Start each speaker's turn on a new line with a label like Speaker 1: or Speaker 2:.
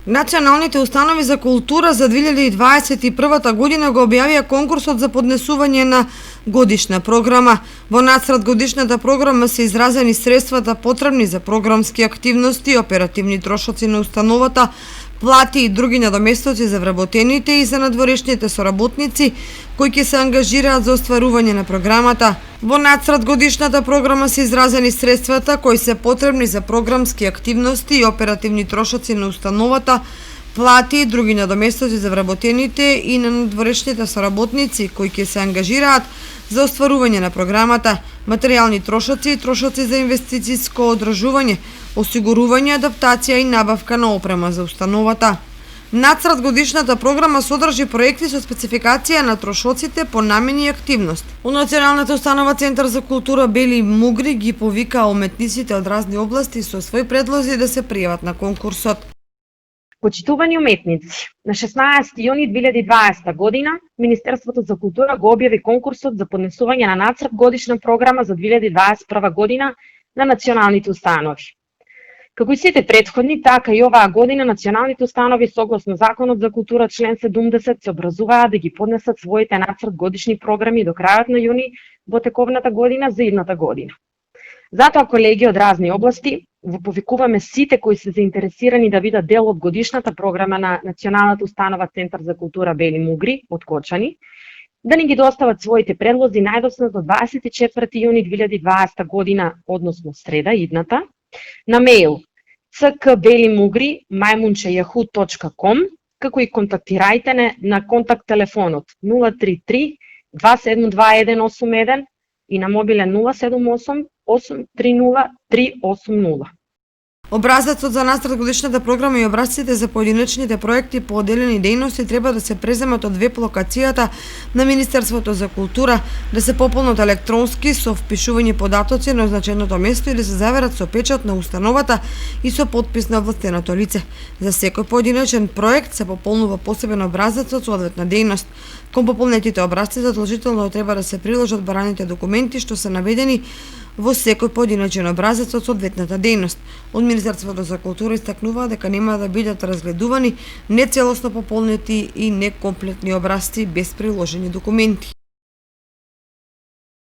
Speaker 1: Националните установи за култура за 2021 година го објавија конкурсот за поднесување на годишна програма. Во нацрт годишната програма се изразени средствата потребни за програмски активности, оперативни трошоци на установата, плати и други надоместоци за вработените и за надворешните соработници кои ќе се ангажираат за остварување на програмата. Во нацрт годишната програма се изразени средствата кои се потребни за програмски активности и оперативни трошоци на установата, плати и други надоместоци за вработените и на надворешните соработници кои ќе се ангажираат за остварување на програмата, материјални трошоци и трошоци за инвестицијско одржување, осигурување, адаптација и набавка на опрема за установата. Нацрт годишната програма содржи проекти со спецификација на трошоците по намени и активност. У Националната установа Центар за култура Бели Мугри ги повикаа уметниците од разни области со своји предлози да се пријават на конкурсот.
Speaker 2: Почитувани уметници, на 16 јуни 2020 година Министерството за култура го објави конкурсот за поднесување на нацрт годишна програма за 2021 година на националните установи. Како и сите претходни, така и оваа година националните установи согласно Законот за култура член 70 се образуваат да ги поднесат своите нацрт годишни програми до крајот на јуни во тековната година за идната година. Затоа, колеги од разни области, го повикуваме сите кои се заинтересирани да бидат дел од годишната програма на Националната установа Центар за култура Бели Мугри од Кочани, да ни ги достават своите предлози најдосно до 24 јуни 2020 година, односно среда идната, на мејл ckbelimugri@yahoo.com, како и контактирајте на контакт телефонот 033 272181 и на мобилен 078 830 380.
Speaker 1: Образецот за нацрт годишната програма и образците за поединечните проекти по одделени дејности треба да се преземат од веб локацијата на Министерството за култура, да се пополнат електронски со впишување податоци на означеното место или се заверат со печат на установата и со подпис на овластеното лице. За секој поединечен проект се пополнува посебен образец од соодветна дејност. Кон пополнетите образци задолжително треба да се приложат бараните документи што се наведени во секој поединечен образец од соодветната дејност. Од Министерството за култура истакнуваа дека нема да бидат разгледувани нецелосно пополнети и некомплетни образци без приложени документи.